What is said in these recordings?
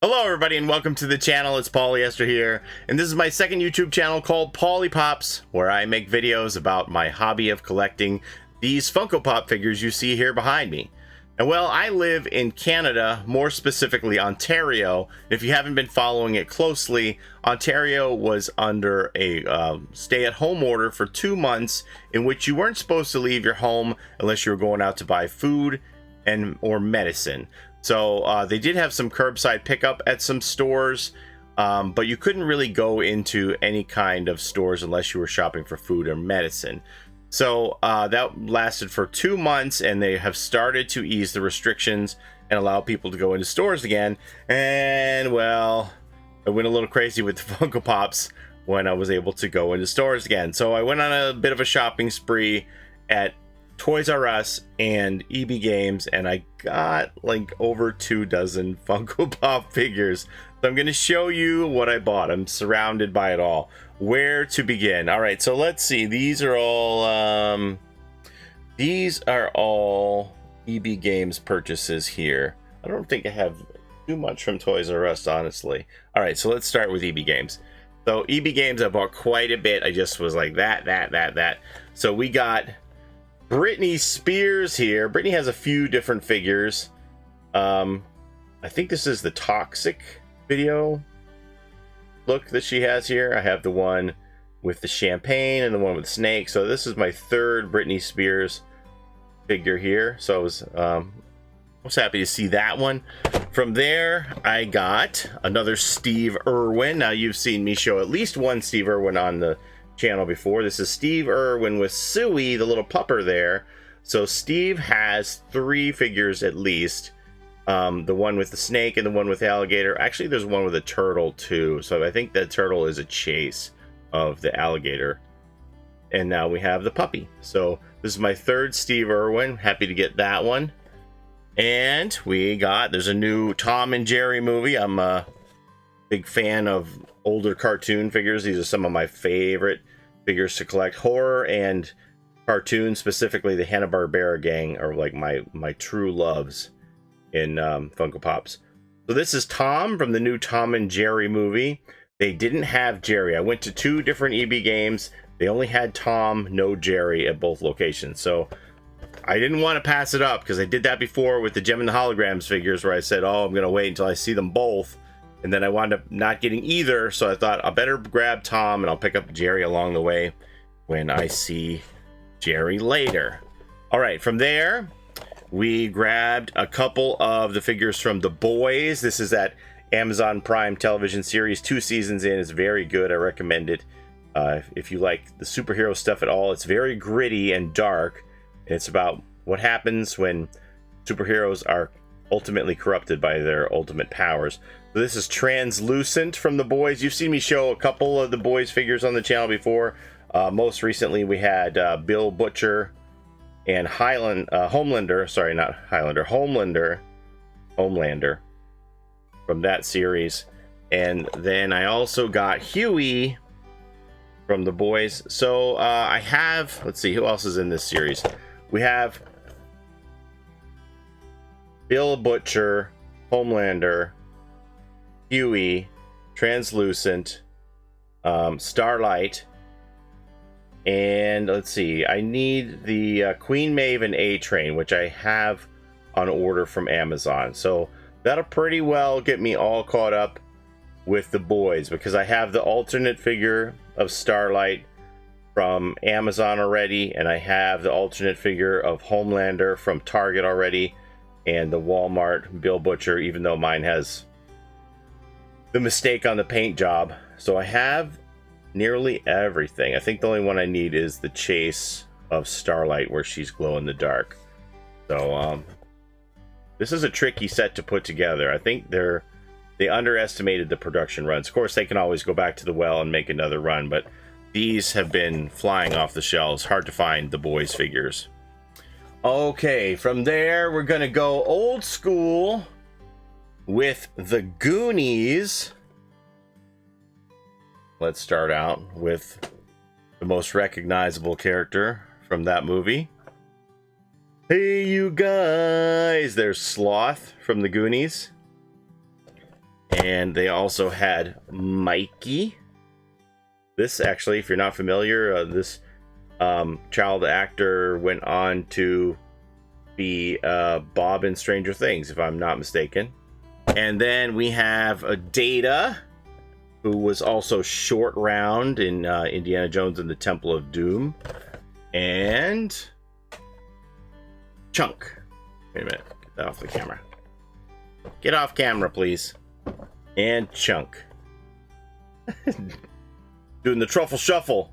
Hello everybody and welcome to the channel. It's Paulie ESTHER here, and this is my second YouTube channel called Paulie Pops, where I make videos about my hobby of collecting these Funko Pop figures you see here behind me. And well, I live in Canada, more specifically Ontario. If you haven't been following it closely, Ontario was under a stay-at-home order for 2 months in which you weren't supposed to leave your home unless you were going out to buy food or medicine. So they did have some curbside pickup at some stores, but you couldn't really go into any kind of stores unless you were shopping for food or medicine. So that lasted for 2 months, and they have started to ease the restrictions and allow people to go into stores again. And well, I went a little crazy with the Funko Pops when I was able to go into stores again. So I went on a bit of a shopping spree at Toys R Us and EB Games, and I got like over 2 dozen Funko Pop figures. So I'm going to show you what I bought. I'm surrounded by it all. Where to begin? All right, so let's see. These are all EB Games purchases here. I don't think I have too much from Toys R Us, honestly. All right, so let's start with EB Games. So EB Games, I bought quite a bit. I just was like that. So we got Britney Spears here. Britney has a few different figures. I think this is the Toxic video look that she has here. I have the one with the champagne and the one with the snake. So this is my third Britney Spears figure here. So I was happy to see that one. From there, I got another Steve Irwin. Now you've seen me show at least one Steve Irwin on the channel before. This is Steve Irwin with Suey, the little pupper there. So Steve has 3 figures at least. The one with the snake and the one with the alligator. Actually, there's one with a turtle too. So I think that turtle is a chase of the alligator. And now we have the puppy. So this is my third Steve Irwin. Happy to get that one. And there's a new Tom and Jerry movie. I'm a big fan of older cartoon figures. These are some of my favorite figures to collect. Horror and cartoon, specifically the Hanna-Barbera gang, are like my true loves in Funko Pops. So this is Tom from the new Tom and Jerry movie. They didn't have Jerry. I went to 2 different EB Games. They only had Tom, no Jerry at both locations. So I didn't want to pass it up because I did that before with the Gem and the Holograms figures, where I said, oh, I'm going to wait until I see them both. And then I wound up not getting either, so I thought I better grab Tom and I'll pick up Jerry along the way when I see Jerry later. All right, from there, we grabbed a couple of the figures from The Boys. This is that Amazon Prime television series, 2 seasons in. It's very good. I recommend it. If you like the superhero stuff at all, it's very gritty and dark. It's about what happens when superheroes are ultimately corrupted by their ultimate powers. So this is Translucent from The Boys. You've seen me show a couple of The Boys figures on the channel before. Most recently we had Bill Butcher and Homelander from that series. And then I also got Huey from The Boys. So I have, let's see, who else is in this series? We have Bill Butcher, Homelander, Huey, Translucent, Starlight, and let's see, I need the Queen Maeve and A-Train, which I have on order from Amazon. So that'll pretty well get me all caught up with The Boys, because I have the alternate figure of Starlight from Amazon already, and I have the alternate figure of Homelander from Target already, and the Walmart Bill Butcher, even though mine has the mistake on the paint job. So I have nearly everything. I think the only one I need is the chase of Starlight, where she's glow in the dark. So this is a tricky set to put together. I think they underestimated the production runs. Of course, they can always go back to the well and make another run, but these have been flying off the shelves. Hard to find The Boys figures. Okay, from there we're gonna go old school with the Goonies. Let's start out with the most recognizable character from that movie. Hey, you guys! There's Sloth from the Goonies. And they also had Mikey. This actually, if you're not familiar, this child actor went on to be Bob in Stranger Things, if I'm not mistaken. And then we have a Data, who was also Short Round in Indiana Jones and the Temple of Doom. And Chunk. Wait a minute, get that off the camera. Get off camera, please. And Chunk. Doing the truffle shuffle.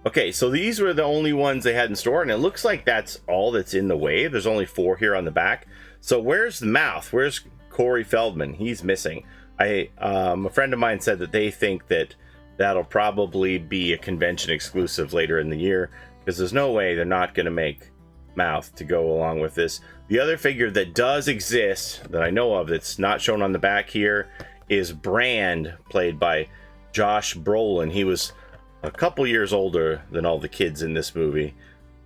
Okay, so these were the only ones they had in store, and it looks like that's all that's in the wave. There's only 4 here on the back. So where's the mouth? Where's Corey Feldman? He's missing. A friend of mine said that they think that that'll probably be a convention exclusive later in the year, because there's no way they're not going to make mouth to go along with this. The other figure that does exist that I know of that's not shown on the back here is Brand, played by Josh Brolin. He was a couple years older than all the kids in this movie.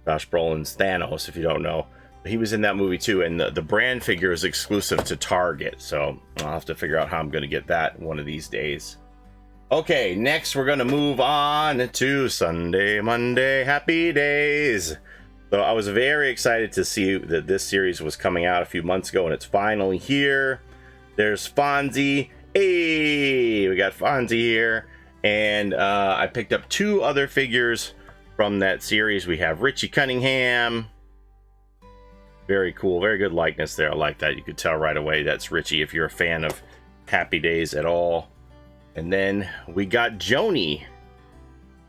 Josh Brolin's Thanos, if you don't know. He was in that movie too, and the Brand figure is exclusive to Target, so I'll have to figure out how I'm going to get that one of these days. Okay, next we're going to move on to Sunday, Monday, Happy Days. So I was very excited to see that this series was coming out a few months ago, and it's finally here. There's Fonzie. Hey, we got Fonzie here. And I picked up 2 other figures from that series. We have Richie Cunningham. Very cool, very good likeness there. I like that. You could tell right away that's Richie if you're a fan of Happy Days at all. And then we got Joni,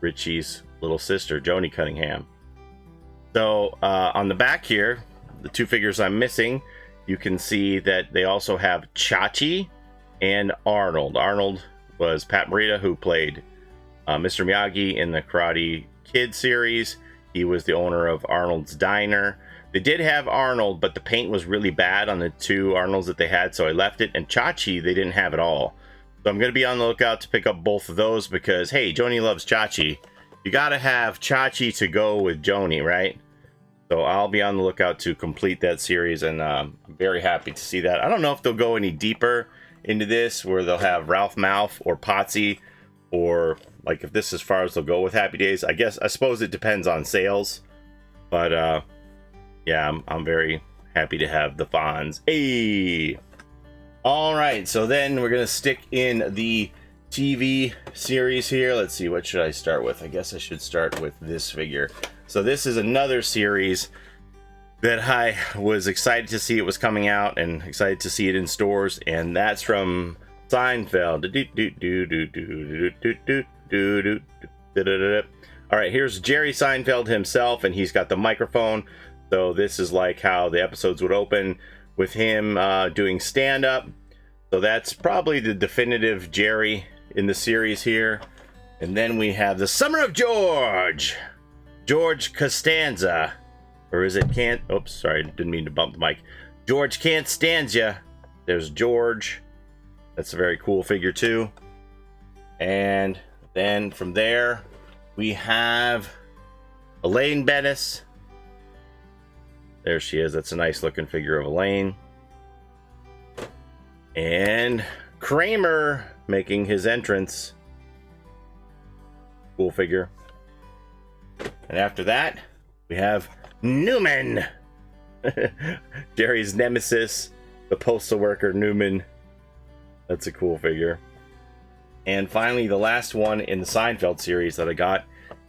Richie's little sister, Joni Cunningham. So on the back here, the 2 figures I'm missing, you can see that they also have Chachi and Arnold. Arnold was Pat Morita, who played Mr. Miyagi in the Karate Kid series. He was the owner of Arnold's Diner. They did have Arnold, but the paint was really bad on the 2 Arnolds that they had, so I left it. And Chachi, they didn't have at all. So I'm going to be on the lookout to pick up both of those because, hey, Joni loves Chachi. You got to have Chachi to go with Joni, right? So I'll be on the lookout to complete that series, and I'm very happy to see that. I don't know if they'll go any deeper into this, where they'll have Ralph Malph or Potsy, or like if this is as far as they'll go with Happy Days. I suppose it depends on sales, but yeah, I'm very happy to have the Fonz. Hey, all right, so then we're gonna stick in the TV series here. Let's see, what should I start with? I guess I should start with this figure. So this is another series that I was excited to see it was coming out, and excited to see it in stores, and that's from Seinfeld. All right, here's Jerry Seinfeld himself, and he's got the microphone. So this is like how the episodes would open, with him doing stand-up. So that's probably the definitive Jerry in the series here. And then we have the Summer of George Costanza. Or is it can't? Oops, sorry, didn't mean to bump the mic. George Can't Stand Ya. There's George. That's a very cool figure too. And then from there, we have Elaine Bennis. There she is. That's a nice looking figure of Elaine. And Kramer making his entrance. Cool figure. And after that, we have Newman. Jerry's nemesis, the postal worker Newman. That's a cool figure. And finally, the last one in the Seinfeld series that I got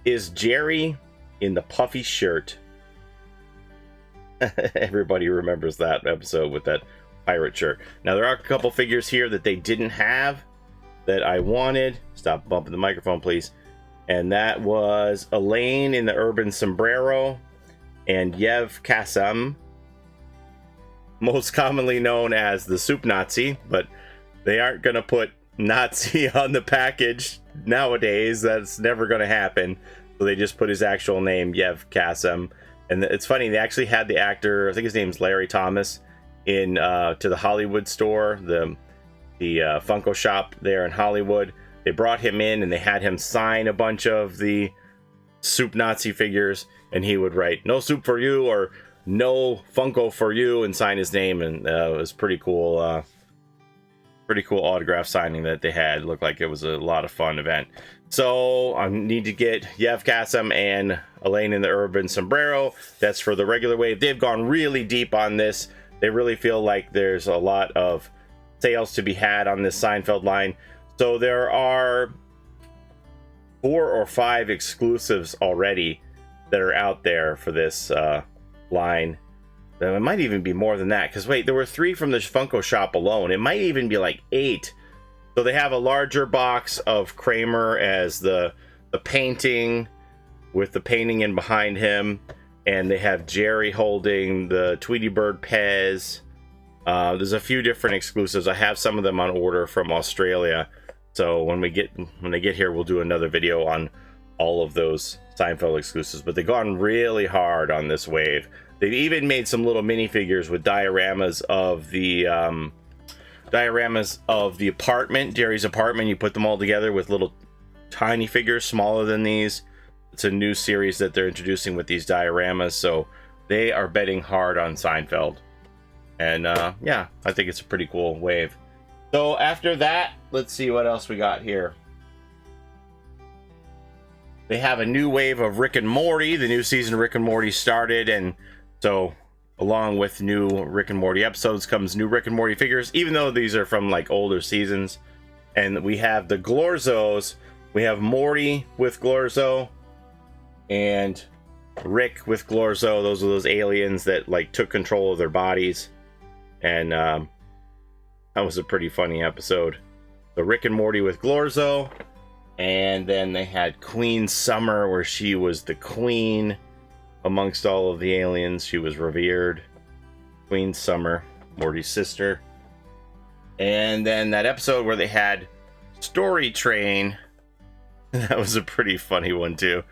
is Jerry in the puffy shirt. Everybody remembers that episode with that pirate shirt. Now, there are a couple figures here that they didn't have that I wanted. Stop bumping the microphone, please. And that was Elaine in the urban sombrero and Yev Kassem, most commonly known as the Soup Nazi, but they aren't going to put Nazi on the package nowadays. That's never going to happen. So they just put his actual name, Yev Kassem. And it's funny, they actually had the actor, I think his name's Larry Thomas, in to the Hollywood store, the Funko shop there in Hollywood. They brought him in and they had him sign a bunch of the Soup Nazi figures, and he would write "No soup for you" or "No Funko for you" and sign his name, and it was pretty cool pretty cool autograph signing that they had. It looked like it was a lot of fun event. So I need to get Yev Kassem and Elaine in the Urban Sombrero. That's for the regular wave. They've gone really deep on this. They really feel like there's a lot of sales to be had on this Seinfeld line. So there are 4 or 5 exclusives already that are out there for this line. It might even be more than that, because wait, there were 3 from the Funko shop alone. It might even be like 8. So they have a larger box of Kramer as the painting, with the painting in behind him, and they have Jerry holding the Tweety Bird Pez. There's a few different exclusives. I have some of them on order from Australia. So when they get here, we'll do another video on all of those Seinfeld exclusives. But they've gone really hard on this wave. They've even made some little minifigures with dioramas of the apartment, Jerry's apartment. You put them all together with little tiny figures smaller than these. It's a new series that they're introducing with these dioramas. So they are betting hard on Seinfeld. And yeah, I think it's a pretty cool wave. So after that, let's see what else we got here. They have a new wave of Rick and Morty. The new season of Rick and Morty started, and so along with new Rick and Morty episodes comes new Rick and Morty figures, even though these are from like older seasons. And we have the Glorzos. We have Morty with Glorzo and Rick with Glorzo. Those are those aliens that like took control of their bodies. And that was a pretty funny episode. So Rick and Morty with Glorzo. And then they had Queen Summer, where she was the queen amongst all of the aliens. She was revered. Queen Summer, Morty's sister. And then that episode where they had Story Train. That was a pretty funny one too.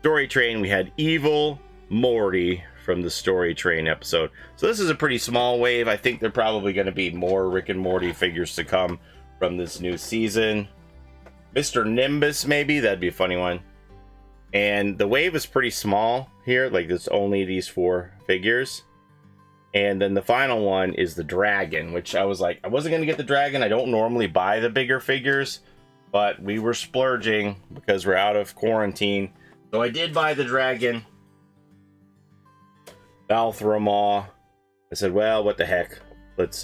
Story Train, we had Evil Morty from the Story Train episode. So this is a pretty small wave. I think there are probably going to be more Rick and Morty figures to come from this new season. Mr. Nimbus, maybe? That'd be a funny one. And the wave is pretty small here. Like, there's only these 4 figures. And then the final one is the dragon, which I was like, I wasn't going to get the dragon. I don't normally buy the bigger figures, but we were splurging because we're out of quarantine. So I did buy the dragon. Balthramah. I said, well, what the heck? Let's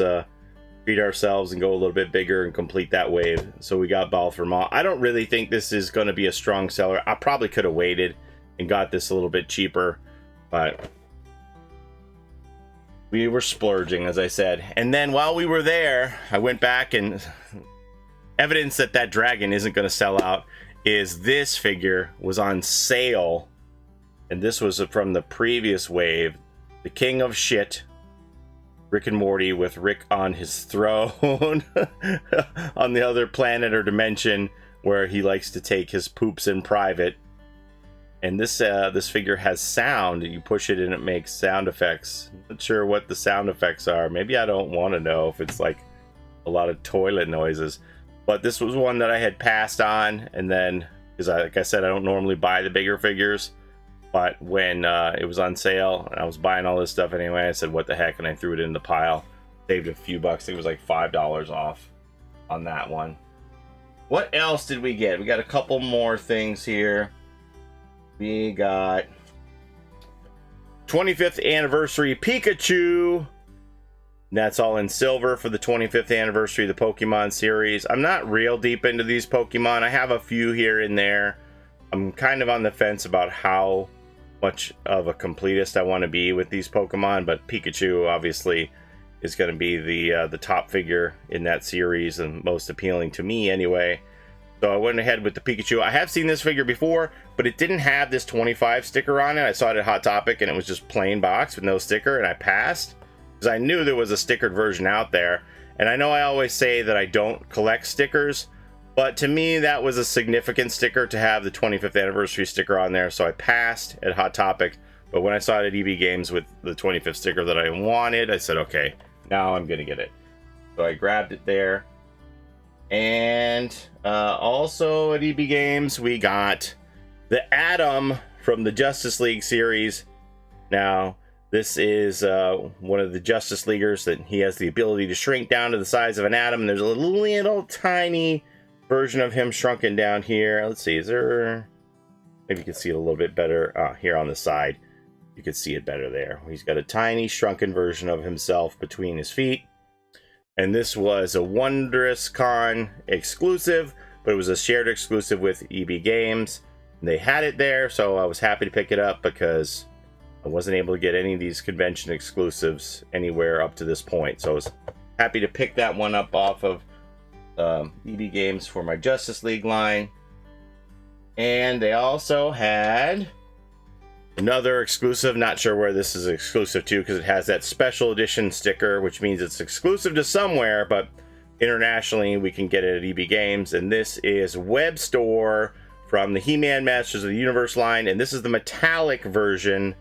treat ourselves and go a little bit bigger and complete that wave. So we got Balthramah. I don't really think this is going to be a strong seller. I probably could have waited and got this a little bit cheaper, but we were splurging, as I said. And then while we were there, I went back, and evidence that that dragon isn't going to sell out is this figure was on sale. And this was from the previous wave. The King of Shit. Rick and Morty with Rick on his throne on the other planet or dimension where he likes to take his poops in private. And this figure has sound. You push it and it makes sound effects. Not sure what the sound effects are. Maybe I don't want to know if it's like a lot of toilet noises. But this was one that I had passed on, and then, because like I said, I don't normally buy the bigger figures. But when it was on sale, and I was buying all this stuff anyway, I said, what the heck, and I threw it in the pile. Saved a few bucks. It was like $5 off on that one. What else did we get? We got a couple more things here. We got 25th anniversary Pikachu. That's all in silver for the 25th anniversary of the Pokemon series. I'm not real deep into these Pokemon. I have a few here and there. I'm kind of on the fence about how much of a completist I want to be with these Pokemon, but Pikachu obviously is going to be the top figure in that series and most appealing to me anyway. So I went ahead with the Pikachu. I have seen this figure before, but it didn't have this 25 sticker on it. I saw it at Hot Topic and it was just plain box with no sticker, and I passed because I knew there was a stickered version out there. And I know I always say that I don't collect stickers, but to me, that was a significant sticker to have the 25th anniversary sticker on there, so I passed at Hot Topic. But when I saw it at EB Games with the 25th sticker that I wanted, I said, okay, now I'm going to get it. So I grabbed it there. And also at EB Games, we got the Atom from the Justice League series. Now, This is one of the Justice Leaguers that he has the ability to shrink down to the size of an atom. There's a little tiny version of him shrunken down here. Let's see, is there... Maybe you can see it a little bit better here on the side. You can see it better there. He's got a tiny shrunken version of himself between his feet. And this was a WonderOusCon exclusive, but it was a shared exclusive with EB Games. They had it there, so I was happy to pick it up because I wasn't able to get any of these convention exclusives anywhere up to this point. So I was happy to pick that one up off of EB Games for my Justice League line. And they also had another exclusive. Not sure where this is exclusive to because it has that special edition sticker, which means it's exclusive to somewhere, but internationally we can get it at EB Games. And this is Web Store from the He-Man Masters of the Universe line, and this is the metallic version.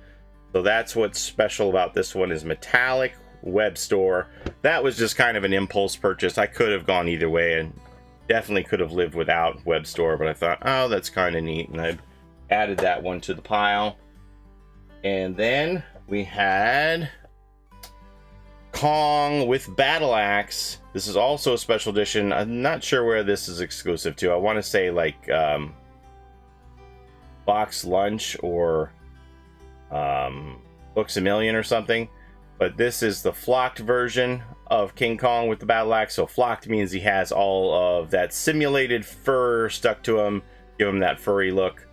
So that's what's special about this one, is metallic Web Store. That was just kind of an impulse purchase. I could have gone either way and definitely could have lived without Web Store, but I thought, oh, that's kind of neat, and I added that one to the pile. And then we had Kong with Battle Axe. This is also a special edition. I'm not sure where this is exclusive to. I want to say like Box Lunch or Books A Million or something. But this is the flocked version of King Kong with the Battle Axe. So flocked means he has all of that simulated fur stuck to him, give him that furry look.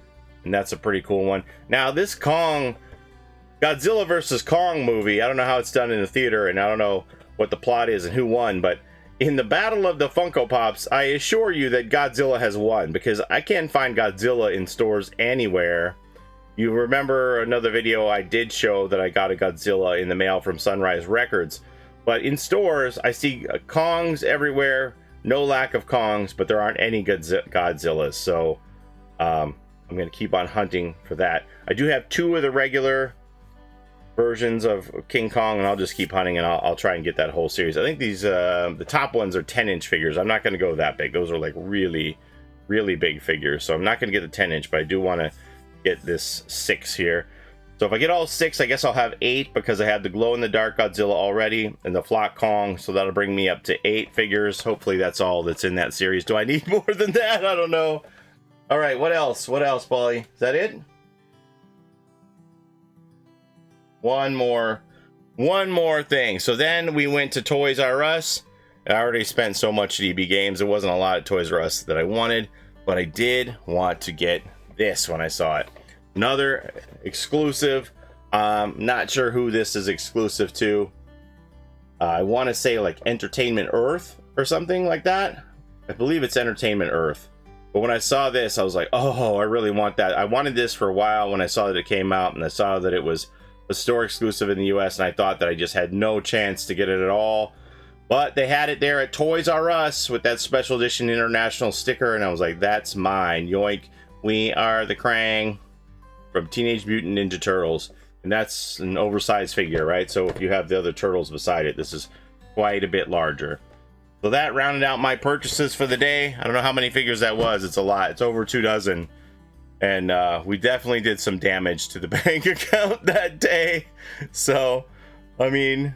And that's a pretty cool one. Now this Kong, Godzilla vs. Kong movie, I don't know how it's done in the theater, and I don't know what the plot is and who won, but in the battle of the Funko Pops, I assure you that Godzilla has won, because I can't find Godzilla in stores anywhere. You remember another video I did show that I got a Godzilla in the mail from Sunrise Records. But in stores, I see Kongs everywhere. No lack of Kongs, but there aren't any Godzillas. So I'm going to keep on hunting for that. I do have 2 of the regular versions of King Kong, and I'll just keep hunting, and I'll try and get that whole series. I think these the top ones are 10-inch figures. I'm not going to go that big. Those are like really, really big figures. So I'm not going to get the 10-inch, but I do want to get this 6 here. So if I get all 6, I guess I'll have 8, because I have the glow-in-the-dark Godzilla already and the Flock Kong, so that'll bring me up to 8 figures. Hopefully that's all that's in that series. Do I need more than that? I don't know. All right, what else? What else, Paulie? Is that it? One more thing. So then we went to Toys R Us. I already spent so much at EB Games. There wasn't a lot at Toys R Us that I wanted, but I did want to get this when I saw it. Another exclusive. Not sure who this is exclusive to. I want to say like Entertainment Earth or something like that. I believe it's Entertainment Earth. But when I saw this, I was like, oh, I really want that. I wanted this for a while when I saw that it came out, and I saw that it was a store exclusive in the US, and I thought that I just had no chance to get it at all. But they had it there at Toys R Us with that special edition international sticker, and I was like, that's mine. Yoink. We are the Krang from Teenage Mutant Ninja Turtles. And that's an oversized figure, right? So if you have the other turtles beside it, this is quite a bit larger. So that rounded out my purchases for the day. I don't know how many figures that was. It's a lot. It's over 2 dozen. And we definitely did some damage to the bank account that day. So, I mean,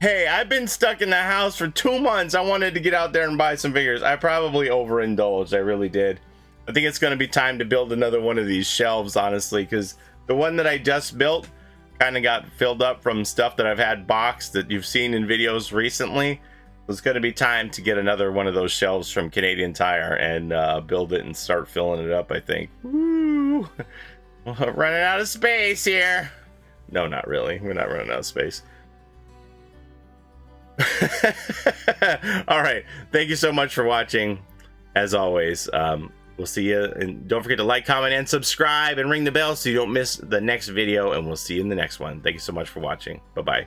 hey, I've been stuck in the house for 2 months. I wanted to get out there and buy some figures. I probably overindulged. I really did. I think it's going to be time to build another one of these shelves, honestly, because the one that I just built kind of got filled up from stuff that I've had boxed that you've seen in videos recently. It's going to be time to get another one of those shelves from Canadian Tire and build it and start filling it up, I think. Woo! Running out of space here. No, not really. We're not running out of space. All right. Thank you so much for watching. As always, we'll see you. And don't forget to like, comment, and subscribe, and ring the bell so you don't miss the next video. And we'll see you in the next one. Thank you so much for watching. Bye-bye.